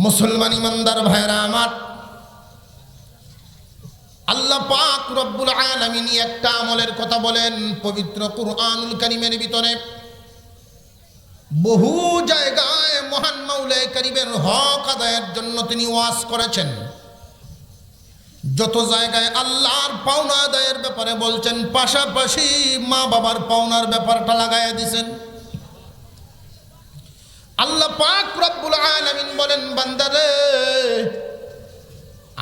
মুসলমান ইমানদার ভাইরা আমার, আল্লাহ পাক রব্বুল আলামিন একটা আমলের কথা বলেন পবিত্র কুরআনুল কারীমের ভিতরে। বহু জায়গায় মহান মাওলায়ে কারীমের হক আদায়ের জন্য তিনি ওয়াজ করেছেন। যত জায়গায় আল্লাহর পাওনা আদায়ের ব্যাপারে বলছেন, পাশাপাশি মা বাবার পাওনার ব্যাপারটা লাগাইয়া দিয়েছেন। আল্লাহ পাক রব্বুল আলামিন বলেন, বান্দারে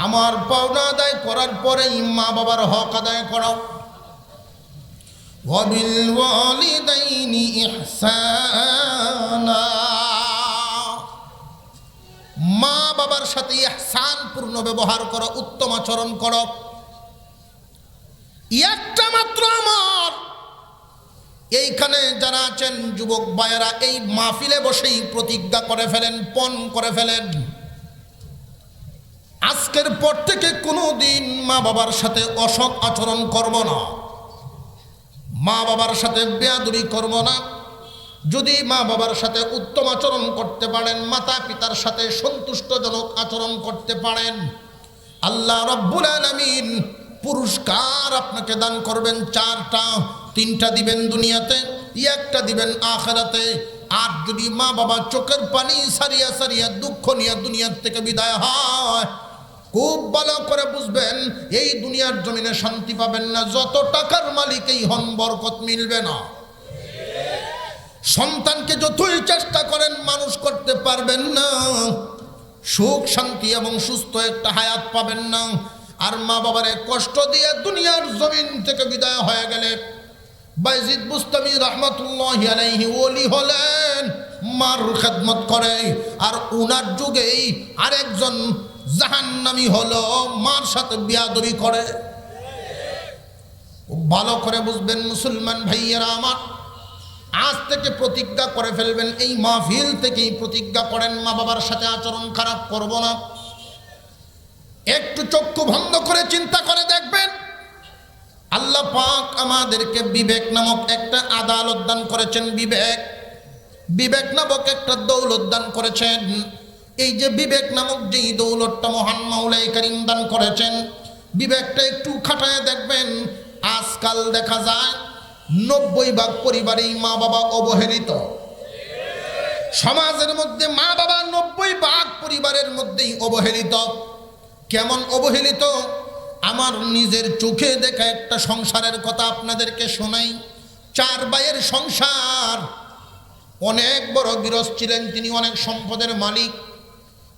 আমার পাওনা আদায় করার পরেই মা বাবার হক আদায় করো। ওয়াবিল ওয়ালিদাইনি ইহসানা, মা বাবার সাথে ইহসান পূর্ণ ব্যবহার করো, উত্তম আচরণ করো। একটা মাত্র আমার এইখানে যারা আছেন যুবক ভাইয়েরা, এই মাহফিলে বসেই প্রতিজ্ঞা করে ফেলেন, পণ করে ফেলেন, আজকের পর থেকে কোনোদিন মা বাবার সাথে অসৎ আচরণ করব না, মা বাবার সাথে বেয়াদবি করব না। যদি মা বাবার সাথে উত্তম আচরণ করতে পারেন, মাতা পিতার সাথে সন্তুষ্টজনক আচরণ করতে পারেন, আল্লাহ রব্বুল আলামিন পুরস্কার আপনাকে দান করবেন চারটা। তিনটা দিবেন দুনিয়াতে, একটা দিবেন আখিরাতে। আর যদি মা বাবা চোখের পানি সারিয়া সারিয়া দুঃখ নিয়ে দুনিয়ার থেকে বিদায় হয়, খুব ভালো করে বুঝবেন এই দুনিয়ার জমিনে শান্তি পাবেন না। যত টাকার মালিকই হন, বরকত মিলবে না। সন্তানকে যতই চেষ্টা করেন মানুষ করতে পারবেন না, সুখ শান্তি এবং সুস্থ একটা হায়াত পাবেন না। আর মা বাবারে কষ্ট দিয়ে দুনিয়ার জমিন থেকে বিদায় হয়ে গেলে, বাইজিদ বুস্তামি রাহমাতুল্লাহি আলাইহি ওলি হলেন, মার খেদমত করে। আর উনার যুগেই আরেকজন জাহান্নামী হলো, মার সাথে বিয়াদবি করে। ভালো করে বুঝবেন মুসলমান ভাইয়েরা আমার, আজ থেকে প্রতিজ্ঞা করে ফেলবেন, এই মাহফিল থেকেই প্রতিজ্ঞা করেন মা বাবার সাথে আচরণ খারাপ করব না। একটু চক্ষু বন্ধ করে চিন্তা করে দেখবেন, আল্লাহ পাক আমাদেরকে বিবেক নামক একটা আদালত দান করেছেন। বিবেক নামক একটা দৌলত দান করেছেন। এই যে বিবেক নামক যেই দৌলতটা মহান মাওলায়ে কারীম দান করেছেন, বিবেকটা একটু খাটায় দেখবেন। আজকাল দেখা যায় 90% পরিবারেই মা বাবা অবহেলিত। সমাজের মধ্যে মা বাবা 90% পরিবারের মধ্যেই অবহেলিত। কেমন অবহেলিত? আমার নিজের চোখে দেখা একটা সংসারের কথা আপনাদেরকে শোনাই। 4 ভাইয়ের সংসার, অনেক বড় গৃহস্থ ছিলেন তিনি, অনেক সম্পদের মালিক,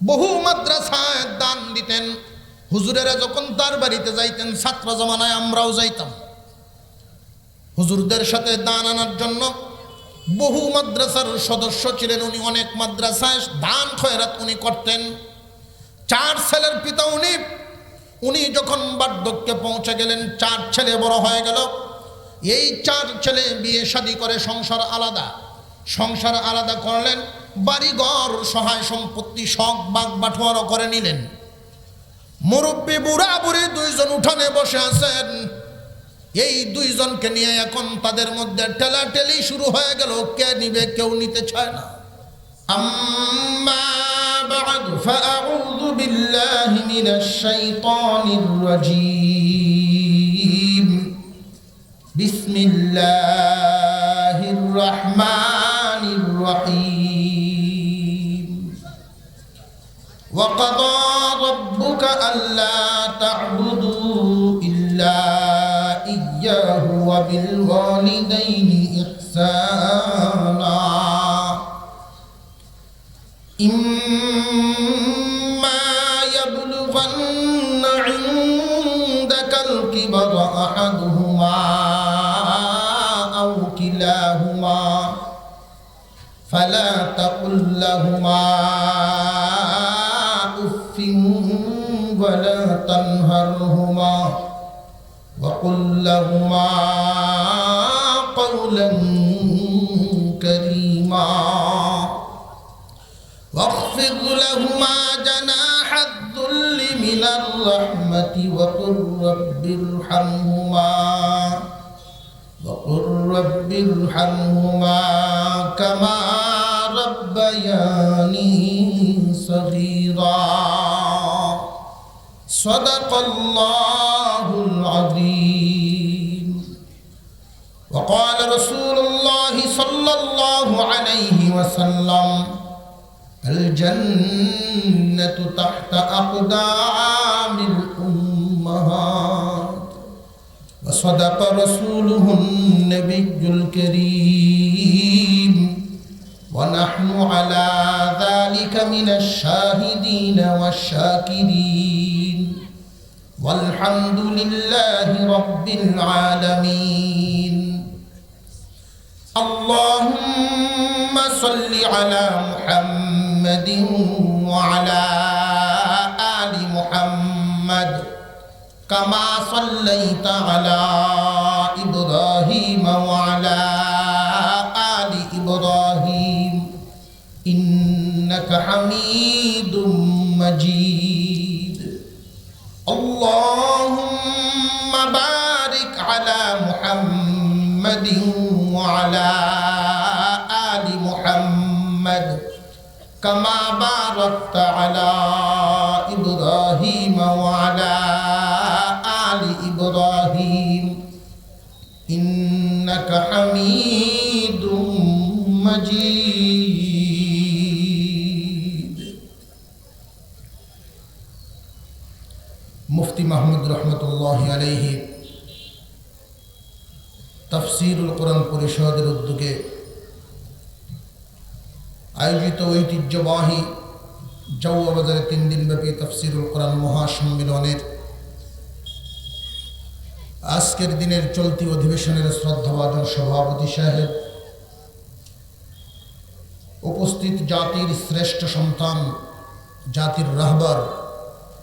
বহু মাদ্রাসায় দান দিতেন। হুজুরেরা যখন তার বাড়িতে যাইতেন, ছাত্র জমানায় আমরাও যাইতাম হুজুরদের সাথে দান আনার জন্য। বহু মাদ্রাসার সদস্য ছিলেন উনি, অনেক মাদ্রাসায় দান খয়রাত উনি করতেন। 4 ছেলের পিতা উনি যখন বার্ধক্যে পৌঁছে গেলেন, 4 ছেলে বড় হয়ে গেল। এই 4 ছেলে বিয়ে শাদী করে সংসার আলাদা করলেন। বাড়িঘর সহায় সম্পত্তি শখ বাগ বাটোয়ারা করে নিলেন। মুরব্বী বুড়া বুড়ি 2 জন উঠানে বসে আছেন। এই 2 জনকে নিয়ে এখন তাদের মধ্যে ঠেলাঠেলি শুরু হয়ে গেল, কে নিবে, কেউ নিতে চায় না। আম্মা বা'দ ফাআউযু বিল্লাহি মিনাশ শাইতানির রাজীম। বিসমিল্লাহির রাহমানির রহিম। ওয়া ক্বাদা রাব্বুকা আল্লা তা'বুদু ইল্লা ইয়্যাহু ওয়া বিল ওয়ালিদাইনি ইহসানা। ইম্মা ইয়াবলুগান্না ইনদাকাল কিবারা আহাদুহুমা আও কিলাহুমা ফালা তাকুল লাহুমা উফফিন ওয়ালা তানহারহুমা وقل لهما قولا كريما واخفض لهما جناح الذل من الرحمة وقل رب ارحمهما كما ربياني صغيرا صدق الله العظيم وقال رسول الله صلى الله عليه وسلم الجنة تحت أقدام الأمهات وصدق رسوله النبي الكريم ونحن على ذلك من الشاهدين والشاكرين والحمد لله رب العالمين اللهم صل على محمد وعلى آل محمد كما صليت على إبراهيم وعلى آل إبراهيم إنك حميد مجيد اللهم بارك على محمد وعلى آل محمد كما باركت على إبراهيم وعلى آل إبراهيم إنك حميد مجيد মুফতি মাহমুদ রহমতুল্লাহ আলাইহি তাফসীরুল কোরআন পরিষদের উদ্যোগে আয়োজিত ঐতিহ্যবাহী জাউয়া বাজারে 3 দিনব্যাপী তাফসীরুল কোরআন মহাসম্মেলনের আজকের দিনের চলতি অধিবেশনের শ্রদ্ধাভাজন সভাপতি সাহেব, উপস্থিত জাতির শ্রেষ্ঠ সন্তান, জাতির রাহবার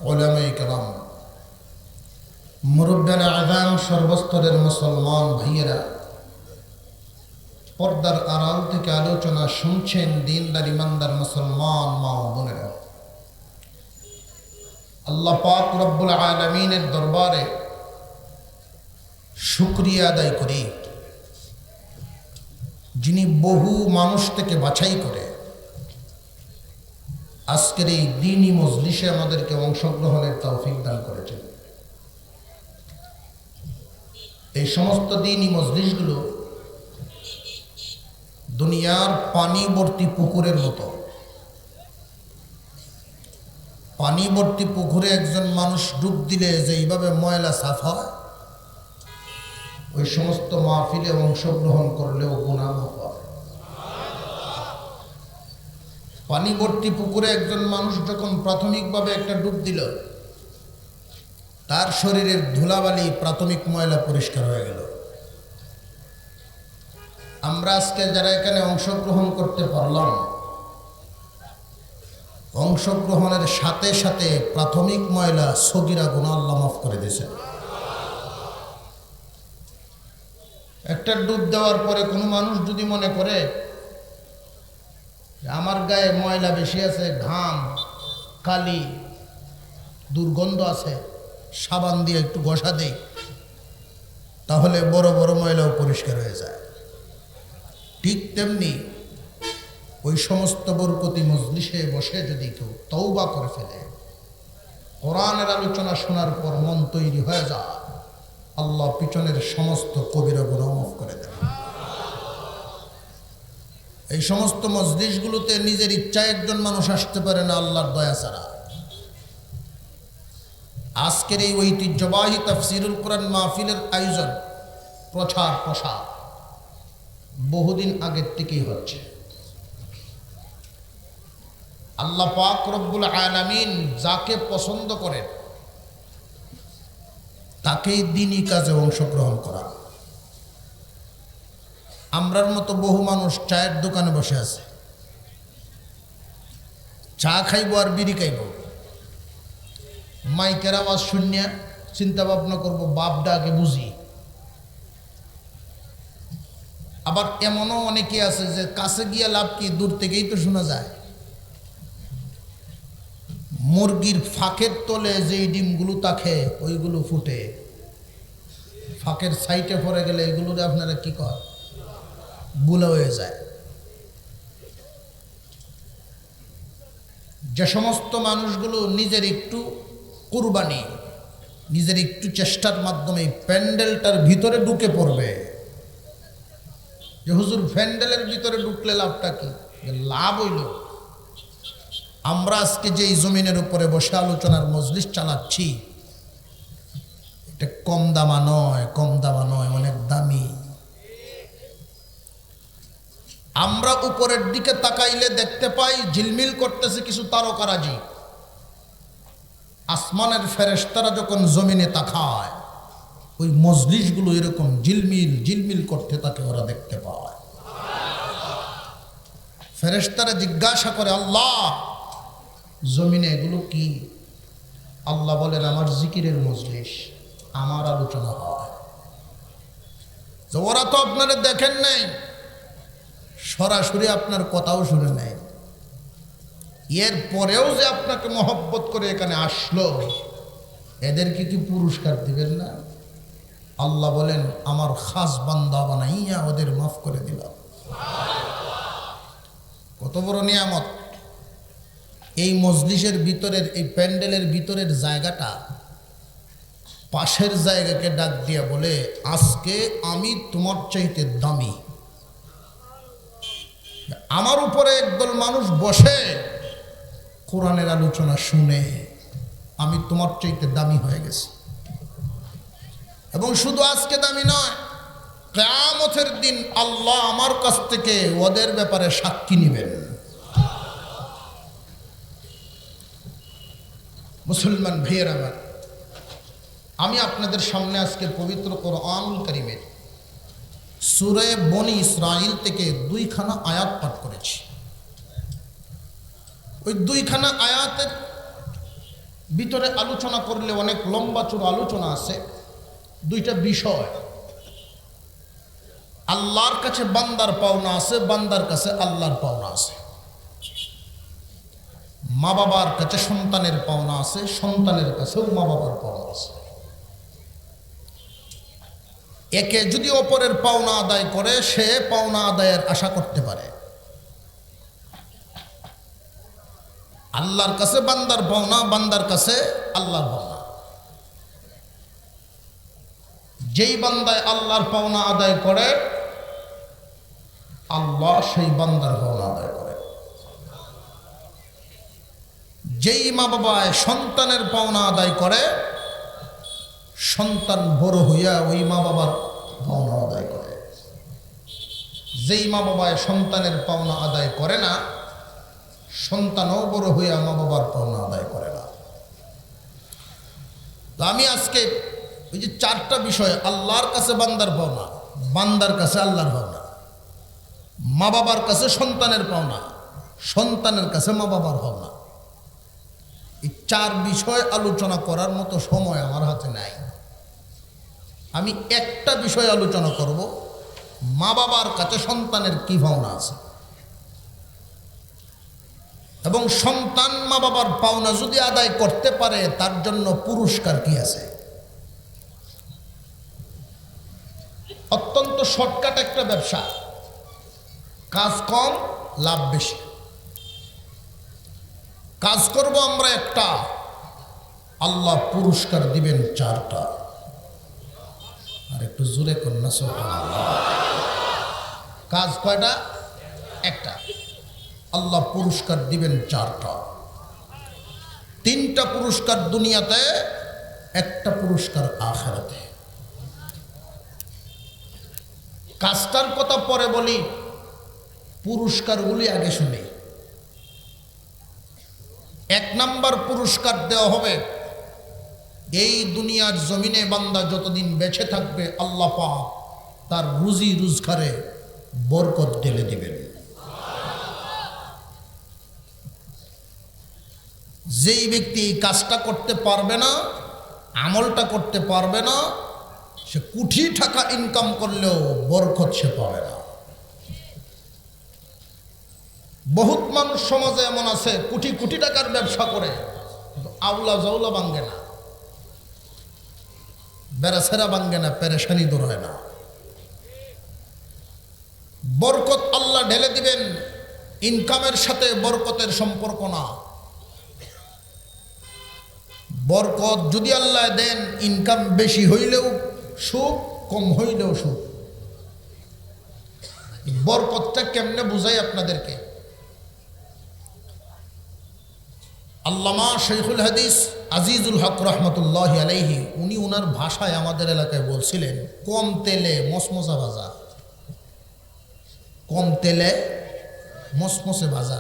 উলামায়ে কেরাম, মুরব্বিয়ানে আযাম, সর্বস্তরের মুসলমান ভাইয়েরা, পর্দার আড়াল থেকে আলোচনা শুনছেন দিনদার ইমানদার মুসলমান মা ও বোনেরা, আল্লাহ পাক রব্বুল আলামিনের দরবারে শুকরিয়া আদায় করি, যিনি বহু মানুষ থেকে বাছাই করে আজকের এই দ্বীনি মজলিসে আমাদেরকে অংশগ্রহণের তৌফিক দান করেছেন। এই সমস্ত দ্বীনি মজলিসগুলো দুনিয়ার পানি ভর্তি পুকুরের মতো। পানি ভর্তি পুকুরে একজন মানুষ ডুব দিলে যেইভাবে ময়লা সাফ হয়, ওই সমস্ত মাহফিলে অংশগ্রহণ করলেও গুনাহ মাফ হয়। পানি ভর্তি পুকুরে একজন মানুষ যখন প্রাথমিকভাবে একটা ডুব দিল, তার শরীরের ধুলাবালি প্রাথমিক ময়লা পরিষ্কার হয়ে গেল। আমরা আজকে যারা এখানে অংশগ্রহণ করতে পারলাম, অংশগ্রহণের সাথে সাথে প্রাথমিক ময়লা সগীরা গুনাহ আল্লাহ মাফ করে দিয়েছেন। একটা ডুব দেওয়ার পরে কোনো মানুষ যদি মনে করে আমার গায়ে ময়লা বেশি আছে, ঘাম, কালি, দুর্গন্ধ আছে, সাবান দিয়ে একটু ঘষা দেই, তাহলে বড় বড় ময়লাও পরিষ্কার হয়ে যায়। ঠিক তেমনি ওই সমস্ত বরকতি মজলিসে বসে যদি কেউ তওবা করে ফেলে, কোরআনের আলোচনা শোনার পর মন তৈরি হয়ে যায়, আল্লাহ পিছনের সমস্ত কবিরা গুনাহ মাফ করে দেন। এই সমস্ত মজলিসগুলোতে নিজের ইচ্ছায় একজন মানুষ আসতে পারে না আল্লাহর দয়া ছাড়া। আজকের এই ঐতিহ্যবাহী তাফসীরুল কোরআন মাহফিলের আয়োজন, প্রচার প্রসার বহুদিন আগের থেকেই হচ্ছে। আল্লাহ পাক রব্বুল আলামিন যাকে পছন্দ করেন তাকেই দ্বীনি কাজে অংশগ্রহণ করা। আমরার মতো বহু মানুষ চায়ের দোকানে বসে আছে, চা খাইব আর বিড়ি খাইব, মাইকের আওয়াজ শুনিয়া চিন্তা ভাবনা করবো বাপটা আগে বুঝি। আবার এমনও অনেকে আছে যে কাছে গিয়া লাভ কি, দূর থেকেই তো শোনা যায়। মুরগির ফাঁকের তলে যেই ডিমগুলো থাকে ওইগুলো ফুটে, ফাঁকের সাইটে পড়ে গেলে এগুলো আপনারা কি কর, বুলা হয়ে যায়। যে সমস্ত মানুষগুলো নিজের একটু কুরবানি, নিজের একটু চেষ্টার মাধ্যমে প্যান্ডেলটার ভিতরে ঢুকে পড়বে, যে হুজুর প্যান্ডেলের ভিতরে ঢুকলে লাভটা কি? লাভ হইল আমরা আজকে যে এই জমিনের উপরে বসে আলোচনার মজলিস চালাচ্ছি, এটা কম দামা নয়, কম দামা নয়, অনেক দামি। আমরা উপরের দিকে তাকাইলে দেখতে পাই ঝিলমিল করতেছে কিছু তারকারাজি। আসমানের ফেরেশতারা যখন জমিনে তাকায়, ওই মজলিসগুলো এরকম ঝিলমিল ঝিলমিল করতে থাকে, ওরা দেখতে পায়। ফেরেশতারা জিজ্ঞাসা করে, আল্লাহ জমিনে এগুলো কি? আল্লাহ বলেন, আমার জিকিরের মজলিস, আমার আলোচনা হয়। ওরা তো আপনারা দেখেন নাই, সরাসরি আপনার কথাও শুনে নাই, এর পরেও যে আপনাকে মহব্বত করে এখানে আসলো, এদেরকে কি পুরস্কার দিবেন না? আল্লাহ বলেন, আমার খাস বান্দা বানাইয়া ওদের মাফ করে দিলাম। কত বড় নিয়ামত! এই মজলিসের ভিতরের, এই প্যান্ডেলের ভিতরের জায়গাটা পাশের জায়গাকে ডাক দিয়া বলে, আজকে আমি তোমার চাইতে দামি। আমার উপরে একদল মানুষ বসে কোরআনের আলোচনা শুনে, আমি তোমার চাইতে দামি হয়ে গেছি। এবং শুধু আজকে দামি নয়, কিয়ামতের দিন আল্লাহ আমার কাছ থেকে ওদের ব্যাপারে সাক্ষী নেবেন। মুসলমান ভাইয়েরা আমার, আমি আপনাদের সামনে আজকে পবিত্র কোরআনুল কারীমের সূরা বনী ইসরাঈল থেকে 2খানা আয়াত পাঠ করেছি। ওই 2খানা আয়াতের ভিতরে আলোচনা করলে অনেক লম্বা চূড়া আলোচনা আছে। 2টা বিষয়, আল্লাহর কাছে বান্দার পাওনা আছে, বান্দার কাছে আল্লাহর পাওনা আছে। মা বাবার কাছে সন্তানের পাওনা আছে, সন্তানের কাছেও মা বাবার পাওনা আছে। একে যদি অপরের পাওনা আদায় করে, সে পাওনা আদায়ের আশা করতে পারে। আল্লাহর কাছে বান্দার পাওনা, বান্দার কাছে আল্লাহর পাওনা। যেই বান্দায় আল্লাহর পাওনা আদায় করে, আল্লাহ সেই বান্দার পাওনা আদায় করে। যেই মা বাবায় সন্তানের পাওনা আদায় করে, সন্তান বড় হইয়া ওই মা বাবার পাওনা আদায় করে। যেই মা বাবায় সন্তানের পাওনা আদায় করে না, সন্তানও বড় হইয়া মা বাবার পাওনা আদায় করে না। তো আমি আজকে ওই যে 4টা বিষয়, আল্লাহর কাছে বান্দার পাওনা, বান্দার কাছে আল্লাহর পাওনা, মা বাবার কাছে সন্তানের পাওনা, সন্তানের কাছে মা বাবার পাওনা, এই 4 বিষয় আলোচনা করার মতো সময় আমার হাতে নাই। আমি একটা বিষয় আলোচনা করব, মা বাবার কাছে সন্তানের কি পাওনা আছে, এবং সন্তান মা বাবার পাওনা যদি আদায় করতে পারে তার জন্য পুরস্কার কি আছে। অত্যন্ত শর্টকাট একটা ব্যবসা, কাজ কম, লাভ বেশি। কাজ করব আমরা একটা, আল্লাহ পুরস্কার দিবেন 4টা। আর একটু জোরে কন্যা সুবহানাল্লাহ। কাজ কয়টা? একটা। আল্লাহ পুরস্কার দিবেন 4টা। 3টা পুরস্কার দুনিয়াতে, একটা পুরস্কার আখিরাতে। কাজটার কথা পরে বলি, পুরস্কারগুলি আগে শুনি। 1 নাম্বার পুরস্কার দেওয়া হবে, এই দুনিয়ার জমিনে বান্দা যতদিন বেঁচে থাকবে, আল্লাহ পাক তার রুজি রোজগারে বরকত ঢেলে দিবেন। যেই ব্যক্তি কাজটা করতে পারবে না, আমলটা করতে পারবে না, সে কোটি টাকা ইনকাম করলেও বরকত সে পাবে না। বহুত মানুষ সমাজে এমন আছে, কোটি কোটি টাকার ব্যবসা করে, আউলা জাউলা ভাঙ্গে না, বেড়াছেরা ভাঙ্গে না, পেরেশানি দূর হয় না। বরকত আল্লাহ ঢেলে দিবেন, ইনকামের সাথে বরকতের সম্পর্ক না। বরকত যদি আল্লাহ দেন, ইনকাম বেশি হইলেও সুখ, কম হইলেও সুখ। বরকতটা কেমনে বুঝাই আপনাদেরকে? আল্লামা শেখুল হাদিস আজিজুল হক রহমতুল্লাহ আলাইহি উনি ওনার ভাষায় আমাদের এলাকায় বলছিলেন, কম তেলে মসমসা ভাজা, কম তেলে মসমসে ভাজা।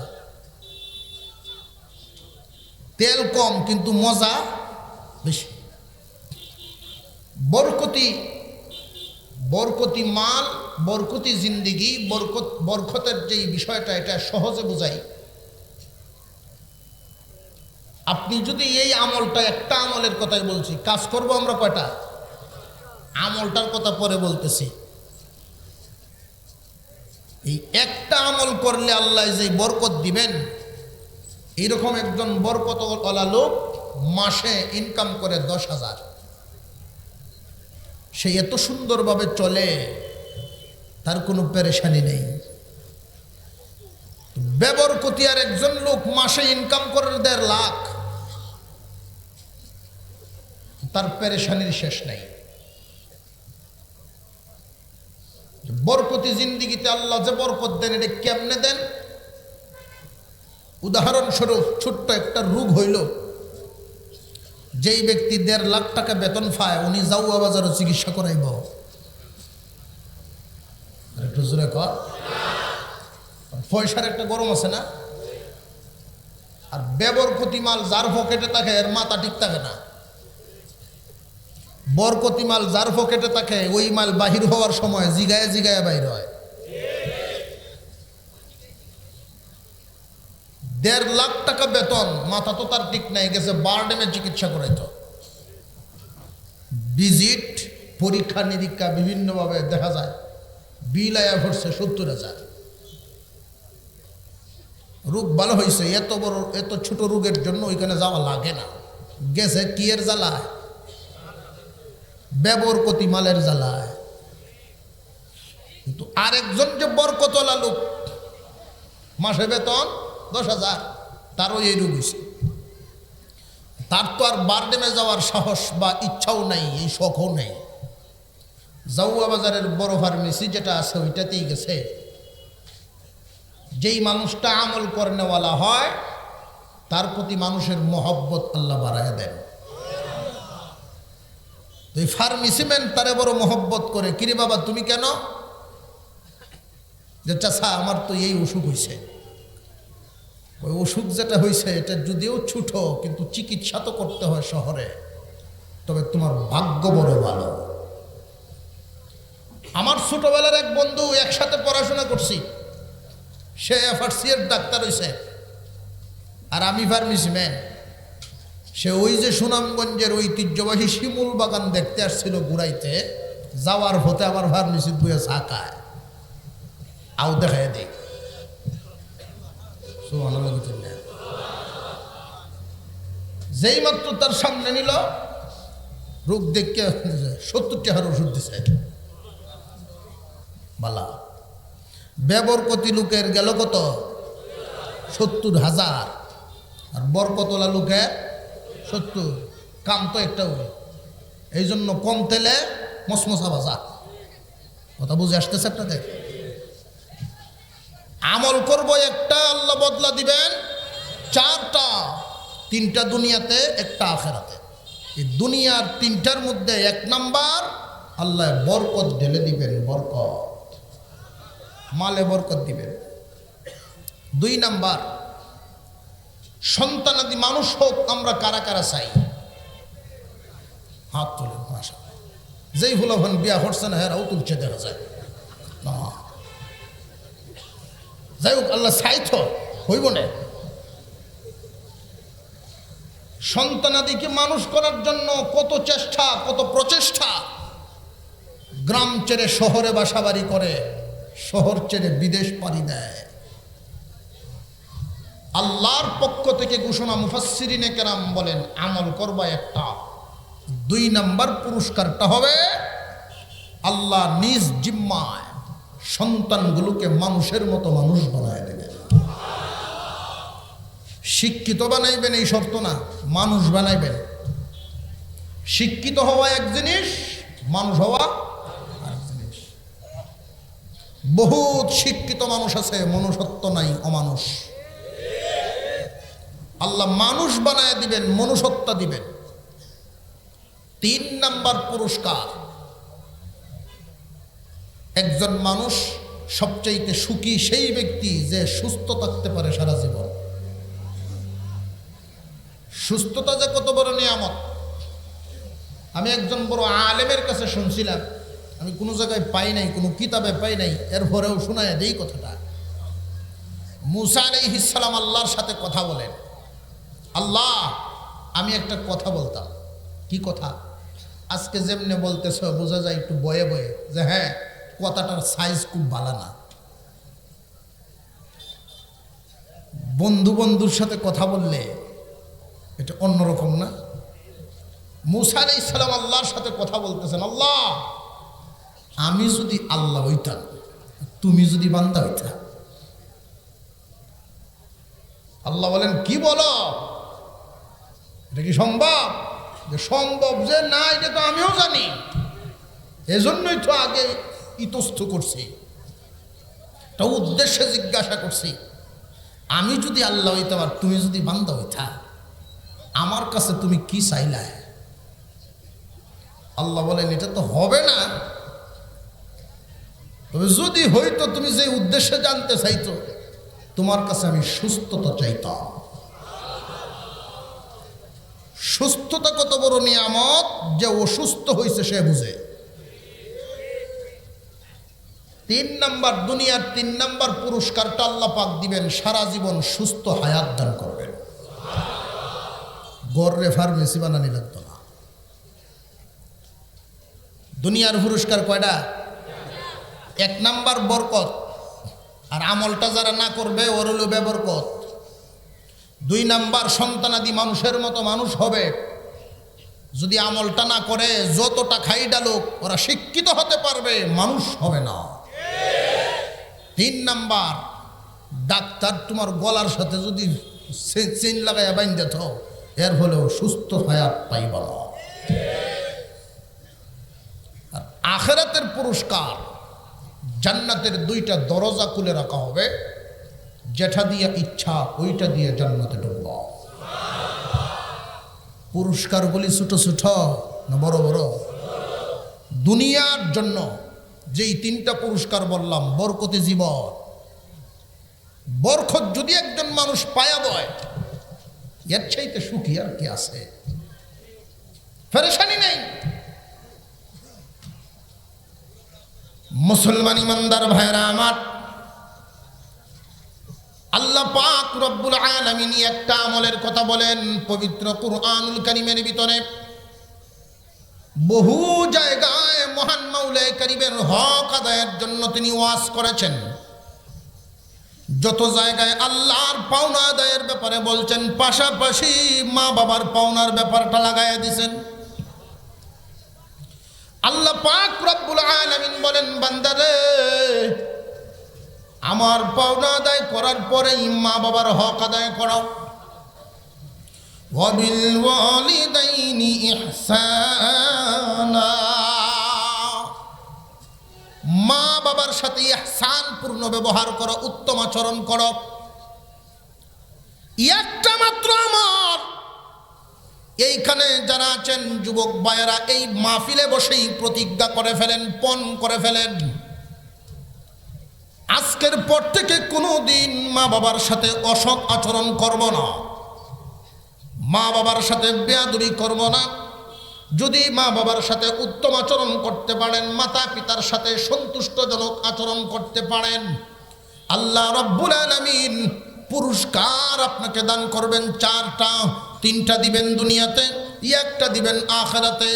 তেল কম কিন্তু মজা বেশি। বরকতি মাল, বরকতি জিন্দিগি, বরকতের যেই বিষয়টা, এটা সহজে বোঝাই। আপনি যদি এই আমলটা, একটা আমলের কথাই বলছি, কাজ করব আমরা কয়টা? আমলটার কথা পরে বলতেছি। এই একটা আমল করলে আল্লাহ যে বরকত দিবেন, এইরকম একজন বরকতওয়ালা লোক মাসে ইনকাম করে 10,000। সে এত সুন্দরভাবে চলে, তার কোনো পেরেশানি নেই। বেবরকতি আর একজন লোক মাসে ইনকাম করে 1.5 লাখ, তার পেরেশানির শেষ নাই। বরকতি জিন্দিগিতে আল্লাহ যে বরকত দেন, এটা কেমনে দেন? উদাহরণস্বরূপ ছোট্ট একটা রোগ হইল, যেই ব্যক্তি 1.5 লাখ টাকা বেতন পায়, উনি জাউয়া বাজারে চিকিৎসা করাইব। একটু জোরে কর, পয়সার একটা গরম আছে না? আর বেবরকতি মাল যার পকেটে থাকে, এর মাথা ঠিক থাকে না। বরকতি মাল যার পকেটে থাকে, ওই মাল বাহির হওয়ার সময় জিগায় জিগায় বাহির হয়। 1.5 লাখ টাকা বেতন, মাথা তো তার ঠিক নাই, গেছে বারডেমে চিকিৎসা করাইতো। ভিজিট, পরীক্ষা নিরীক্ষা বিভিন্নভাবে দেখা যায়, বিল আয়া পড়ছে 70,000। রোগ ভালো হয়েছে, এত ছোট রোগের জন্য ওইখানে যাওয়া লাগে না। গেছে কি এর জ্বালায়? বেবরকতি মালের জ্বালায়। কিন্তু আরেকজন যে বরকতওয়ালা লোক, মাসে বেতন 10,000, তারও এই রোগ হয়েছে। তার তো আর বারডেমে যাওয়ার সাহস বা ইচ্ছাও নাই, এই শখও নেই। জাউয়া বাজারের বড় ফার্মেসি যেটা আছে, ওইটাতেই গেছে। যেই মানুষটা আমল করেনেওয়ালা হয়, তার প্রতি মানুষের মহব্বত আল্লাহ বাড়ায় দেন। এই ফার্মেসিম্যান তারে বড় মহব্বত করে, কিরে বাবা তুমি কেন? যে চাচা আমার তো এই অসুখ হয়েছে। ওই অসুখ যেটা হয়েছে, এটা যদিও ছোট, কিন্তু চিকিৎসা তো করতে হয় শহরে। তবে তোমার ভাগ্য বড় ভালো। আমার ছোটবেলার এক বন্ধু, একসাথে পড়াশোনা করছি, সে FRC এর ডাক্তার হয়েছে, আর আমি ফার্মেসিম্যান। সে ওই যে সুনামগঞ্জের ঐতিহ্যবাহী শিমুল বাগান দেখতে আসছিল ঘুরাইতে, যাওয়ার পথে আমার ফার্মেসির বইয়ে চা খায়। আও দেখায় দেখ, যেই মাত্র তার সামনে নিল, রোগ দেখে 70 টাকার ওষুধ দিছে। বালা বেবরকতি লোকের গেল কত? 70,000। আর বরকতওয়ালা লোকের 70। কাম তো একটাও। এই জন্য কম তেলে মসমসা ভাজা। কথা বুঝে আসতেছে আপনাদের? আমল করবো একটা, আল্লাহ বদলা দিবেন 4টা। 3টা দুনিয়াতে, একটা আখেরাতে। এই দুনিয়ার 3টার মধ্যে 1 নাম্বার, আল্লাহ বরকত ঢেলে দিবেন। বরকত মালে বরকত দিবেন। 2 নাম্বার, সন্তানাদি মানুষ হোক। আমরা কারা কারা চাই? হাত তুলেন। মাশাআল্লাহ, যেই ফুলাফান বিয়া করছে না, হেরাও তুলছে, দেখা যায় না। যাই হোক, আল্লাহ চাইত হইব না। সন্তানাদিকে মানুষ করার জন্য কত চেষ্টা, কত প্রচেষ্টা। গ্রাম ছেড়ে শহরে বাসাবাড়ি করে, শহর ছেড়ে বিদেশ পাড়ি দেয়। আল্লাহর পক্ষ থেকে ঘোষণা, মুফাসসিরিনে কেরাম বলেন, আমল করবা একটা। 2 নাম্বার পুরস্কারটা হবে, আল্লাহ নিজ জিম্মায় সন্তানগুলোকে মানুষের মতো মানুষ বানায় দেবেন। শিক্ষিত বানাইবেন এই শর্ত না, মানুষ বানাইবেন। শিক্ষিত হওয়া এক জিনিস, মানুষ হওয়া আরেক জিনিস। বহুত শিক্ষিত মানুষ আছে, মনুষ্যত্ব নাই, অমানুষ। আল্লাহ মানুষ বানায় দিবেন, মনুষ্যত্ব দিবেন। 3 নাম্বার পুরস্কার, একজন মানুষ সবচাইতে সুখী সেই ব্যক্তি যে সুস্থ থাকতে পারে সারা জীবন। সুস্থতা যে কত বড় নিয়ামত। আমি একজন বড় আলেমের কাছে শুনছিলাম, আমি কোনো জায়গায় পাই নাই, কোনো কিতাবে পাই নাই, এরপরেও শোনায় দেই কথাটা। মুসা আলাইহিস সালাম আল্লাহর সাথে কথা বলেন, আল্লাহ আমি একটা কথা বলতাম। কি কথা? আজকে যেমনে বলতেছ বোঝা যায় একটু বয়ে বয়ে যে হ্যাঁ কথাটার সাইজ খুব ভালো না। বন্ধু বন্ধুর সাথে কথা বললে এটা অন্যরকম না? মুসা আলাইহিস সালাম আল্লাহর সাথে কথা বলতেছেন, আল্লাহ আমি যদি আল্লাহ হইতাম, তুমি যদি বান্দা হইতা। আল্লাহ বলেন কি বলো, এটা কি সম্ভব? যে সম্ভব যে না এটা তো আমিও জানি, এজন্যই তো আগে ইতস্থ করছি, একটা উদ্দেশ্যে জিজ্ঞাসা করছি। আমি যদি আল্লাহ হইতাম আর তুমি যদি বান্দা হইতা, আমার কাছে তুমি কি চাইলা? আল্লাহ বলেন এটা তো হবে না, তবে যদি হইতো তুমি যে উদ্দেশ্যে জানতে চাইতো, তোমার কাছে আমি সুস্থতা চাইতাম। সুস্থতা কত বড় নিয়ামত, যে অসুস্থ হয়েছে সে বুঝে। 3 নাম্বার, দুনিয়ার 3 নাম্বার পুরস্কারটা আল্লাহ পাক দিবেন, সারা জীবন সুস্থ হায়াত দান করবেন। গর্রে ফার্মেসি বানানি লাগতো না। দুনিয়ার পুরস্কার কয়টা? 1 নাম্বার বরকত, আর আমলটা যারা না করবে ওর হলো বেবরকত। 2 নাম্বার সন্তানাদি মানুষের মতো মানুষ হবে, যদি আমলটা না করে যতটা খাই ডালুক ওরা শিক্ষিত হতে পারবে, মানুষ হবে না। 3 নাম্বার, ডাক্তার তোমার গলার সাথে যদি চেইন লাগাইয়া বাইন্ধে থাও, এর হলেও সুস্থ হায়াত পাইবা না। আর আখিরাতের পুরস্কার, জান্নাতের 2টা দরজা খুলে রাখা হবে, যেটা দিয়ে ইচ্ছা ওইটা দিয়ে জান্নাতে ঢুকব। পুরস্কারগুলি ছোট ছোট না বড় বড়? দুনিয়ার জন্য যেই 3টা পুরস্কার বললাম, বরকতে জীবন, বরকত যদি একজন মানুষ পায়া বয়, এর চাইতে সুখী আর কি আছে? পেরেশানি নেই। মুসলমান ইমানদার ভাইরা আমার, আল্লাহ পাক রব্বুল আলামিন একটা আমলের কথা বলেন পবিত্র কুরআনুল কারীমের ভিতরে। বহু জায়গায় মহান মাওলাই কারীমের হক আদায়ের জন্য তিনি ওয়াজ করেছেন। যত জায়গায় আল্লাহর পাওনা আদায়ের ব্যাপারে বলছেন, পাশাপাশি মা বাবার পাওনার ব্যাপারটা লাগাইয়া দিয়েছেন। আল্লাহ পাক রব্বুল আলামিন বলেন, বান্দারে আমার পাওনা আদায় করার পরেই মা বাবার হক আদায় করো। ওয়াবিল ওয়ালিদাইনি ইহসানা, মা বাবার সাথে ইহসান পূর্ণ ব্যবহার করো, উত্তম আচরণ করো। একটা মাত্র আমার এইখানে যারা আছেন যুবক ভাইয়েরা, এই মাহফিলে বসেই প্রতিজ্ঞা করে ফেলেন, পণ করে ফেলেন, আজকের পর থেকে কোনো দিন মা বাবার সাথে অসৎ আচরণ করব না, মা বাবার সাথে বেয়াদবি করব না। যদি মা বাবার সাথে উত্তম আচরণ করতে পারেন, মাতা পিতার সাথে সন্তুষ্টজনক আচরণ করতে পারেন, আল্লাহ রব্বুল আলামিন পুরস্কার আপনাকে দান করবেন 4টা। 3টা দিবেন দুনিয়াতে, 1টা দিবেন আখিরাতে।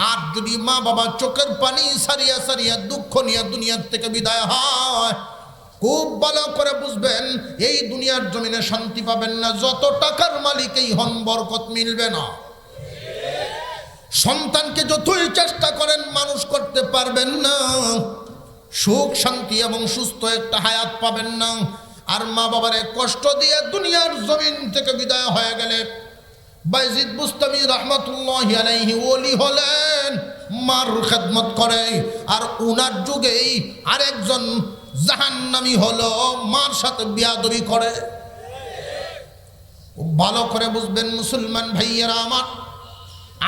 আর যদি মা বাবা চোখের পানি সারিয়া সারিয়া দুঃখ নিয়ে দুনিয়ার থেকে বিদায় হয়, খুব ভালো করে বুঝবেন এই দুনিয়ার জমিনে শান্তি পাবেন না। যত টাকার মালিকই হন, বরকত মিলবে না। সন্তানকে যতই চেষ্টা করেন মানুষ করতে পারবেন না, সুখ শান্তি এবং সুস্থ একটা হায়াত পাবেন না। আর মা বাবারে কষ্ট দিয়ে দুনিয়ার জমিন থেকে বিদায় হয়ে গেলে বাইজিদ বুস্তামি রাহমাতুল্লাহি আলাইহি ওলি হলেন, মার খেদমত করে। আর উনার যুগেই আরেকজন জাহান্নামী হলো, মার সাথে বিয়াদবি করে। ভালো করে বুঝবেন মুসলমান ভাইয়েরা আমার,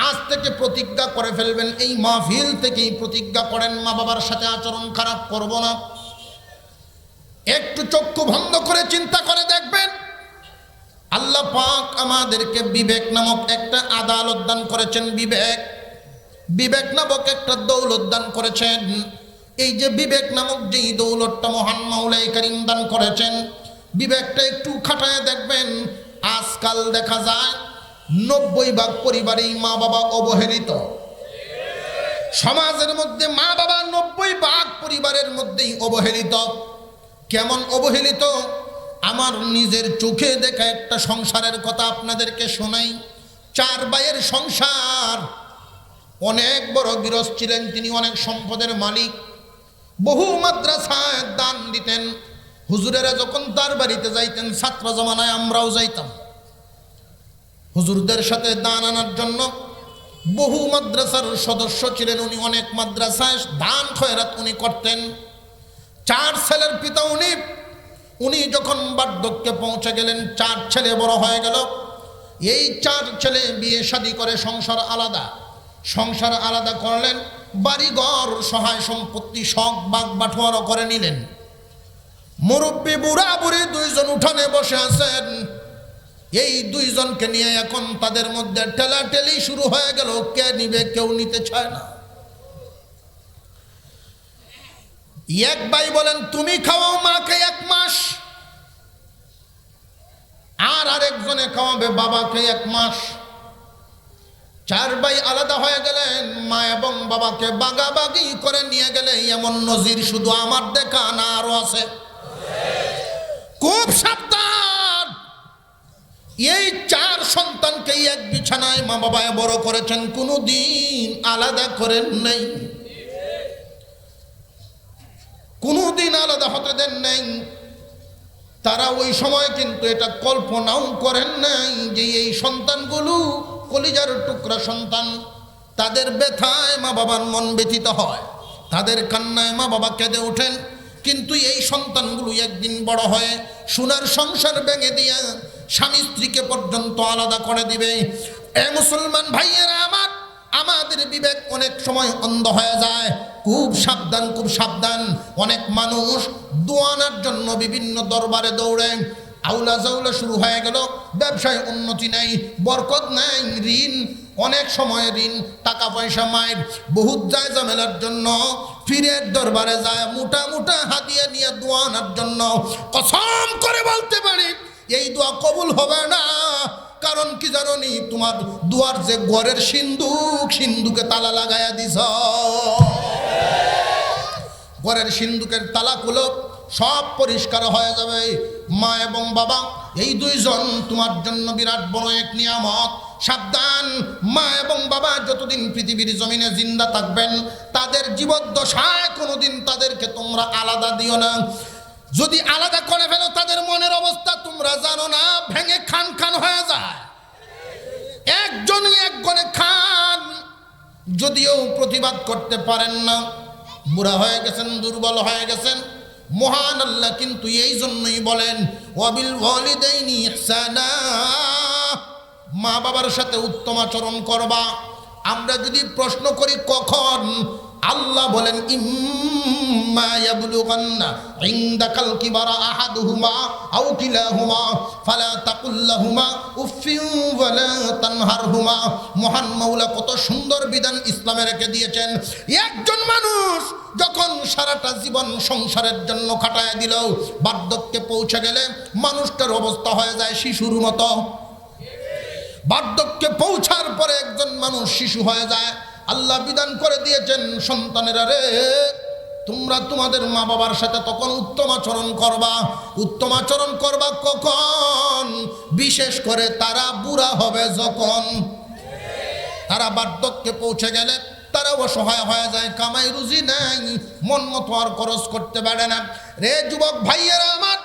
আজ থেকে প্রতিজ্ঞা করে ফেলবেন, এই মাহফিল থেকেই প্রতিজ্ঞা করেন মা বাবার সাথে আচরণ খারাপ করব না। একটু চক্ষু বন্ধ করে চিন্তা করে দেখবেন, আল্লাহ পাক আমাদেরকে বিবেক নামক একটা আদালত দান করেছেন। বিবেক নামক একটা দৌলত দান করেছেন। এই যে বিবেক নামক যেই দৌলতটা মহান মাওলাই কারীম দান করেছেন, বিবেকটা একটু খাটায় দেখবেন। আজকাল দেখা যায় 90% পরিবারেই মা বাবা অবহেলিত। সমাজের মধ্যে মা বাবা 90% পরিবারের মধ্যেই অবহেলিত। কেমন অবহেলিত? আমার নিজের চোখে দেখা একটা সংসারের কথা আপনাদেরকে শোনাই। 4 ভাইয়ের সংসার, অনেক বড় গৃহস্থ ছিলেন তিনি, অনেক সম্পদের মালিক, বহু মাদ্রাসায় দান দিতেন। হুজুরেরা যখন তার বাড়িতে যাইতেন, ছাত্র জমানায় আমরাও যাইতাম হুজুরদের সাথে দান আনার জন্য। বহু মাদ্রাসার সদস্য ছিলেন উনি, অনেক মাদ্রাসায় দান খয়রাত উনি করতেন। 4 ছেলের পিতা উনি যখন বার্ধক্যে পৌঁছে গেলেন, 4 ছেলে বড় হয়ে গেল। এই 4 ছেলে বিয়ে শাদী করে সংসার আলাদা করলেন। বাড়িঘর সহায় সম্পত্তি সব বাগ বাটোয়ারা করে নিলেন। মুরব্বী বুড়া বুড়ি 2 জন উঠানে বসে আছেন। এই 2 জনকে নিয়ে এখন তাদের মধ্যে ঠেলাঠেলি শুরু হয়ে গেল, কে নিবে, কেউ নিতে চায় না। এক ভাই বলেন তুমি খাওয়াও মাকে 1 মাস, আর আরেকজনে খাওয়াবে বাবাকে 1 মাস। 4 ভাই আলাদা হয়ে গেলেন, মা এবং বাবাকে বাগাবাগি করে নিয়ে গেলে। এমন নজির শুধু আমার দেখা না, আরো আছে। খুব সাবধান। এই 4 সন্তানকে এক বিছানায় মা বাবায় বড় করেছেন, কোনোদিন আলাদা করেন নাই, কোনোদিন আলাদা হতে দেন নাই। তারা ওই সময় কিন্তু এটা কল্পনাও করেন নাই যে এই সন্তানগুলো কলিজার টুকরা সন্তান। তাদের ব্যথায় মা বাবার মন ব্যথিত হয়, তাদের কান্নায় মা বাবা কেঁদে ওঠেন। কিন্তু এই সন্তানগুলো একদিন বড় হয়ে সোনার সংসার ভেঙে দিয়া স্বামী স্ত্রীকে পর্যন্ত আলাদা করে দিবে। এ মুসলমান ভাইয়েরা আমার, আমাদের বিবেক অনেক সময় অন্ধ হয়ে যায়। খুব সাবধান, খুব সাবধান। অনেক মানুষ দোয়ানার জন্য বিভিন্ন দরবারে দৌড়ে, আউলা জাউলা শুরু হয়ে গেল, ব্যবসায় উন্নতি নেই, বরকত নেই, ঋণ, অনেক সময় ঋণ, টাকা পয়সা মায়ের বহুত যায় ঝামেলার জন্য পীরের দরবারে যায় মোটা মোটা হাদিয়া নিয়ে দোয়া আনার জন্য। কসম করে বলতে পারি এই দোয়া কবুল হবে না। কারণ কি জানো নি? তোমার দুয়ার যে ঘরের সিন্ধুকে তালা লাগাইয়া দিছ। ঘরের সিন্ধুকের তালা খুলো, সব পরিষ্কার হয়ে যাবে। মা এবং বাবা এই 2 জন তোমার জন্য বিরাট বড় এক নিয়ামত। সাবধান, মা এবং বাবা যতদিন পৃথিবীর জমিনে জিন্দা থাকবেন, তাদের জীবদ্দশায় কোনোদিন তাদেরকে তোমরা আলাদা দিও না। যদি আলাদা করে ফেলো, তাদের মনের অবস্থা তোমরা জানো না, ভেঙে খান খান হয়ে যায়। একজনই একজনে খান, যদিও প্রতিবাদ করতে পারেন না, বুড়া হয়ে গেছেন, দুর্বল হয়ে গেছেন। মহান আল্লাহ কিন্তু এই জন্যই বলেন ওয়াবিল ওয়ালিদাইনি ইহসানা, মা বাবার সাথে উত্তম আচরণ করবা। আমরা যদি প্রশ্ন করি কখন, আল্লাহ বলেন ইম্মা ইয়াবলুগান্না ইনদাকাল কিবারা আহাদুহুমা আও কিলাহুমা ফালা তাকুল লাহুমা উফফিন ওয়ালা তানহারহুমা। মহান মাওলা কত সুন্দর বিধান ইসলামে রেখে দিয়েছেন। একজন মানুষ যখন সারাটা জীবন সংসারের জন্য খাটায় দিল, বার্ধক্যে পৌঁছে গেলে মানুষটার অবস্থা হয়ে যায় শিশুর মতো। বার্ধক্যে পৌঁছার পরে একজন মানুষ শিশু হয়ে যায়। আল্লাহ বিধান করে দিয়েছেন, সন্তানেরা রে, তোমরা তোমাদের মা বাবার সাথে তখন উত্তম আচরণ করবা। উত্তম আচরণ করবা কখন? বিশেষ করে তারা বুড়া হবে যখন। তারা বার্ধক্যে পৌঁছে গেলে তারা অসহায় হয়ে যায়, কামাই রুজি নাই, মন মতো আর খরচ করতে পারে না। রে যুবক ভাইয়েরা আমার,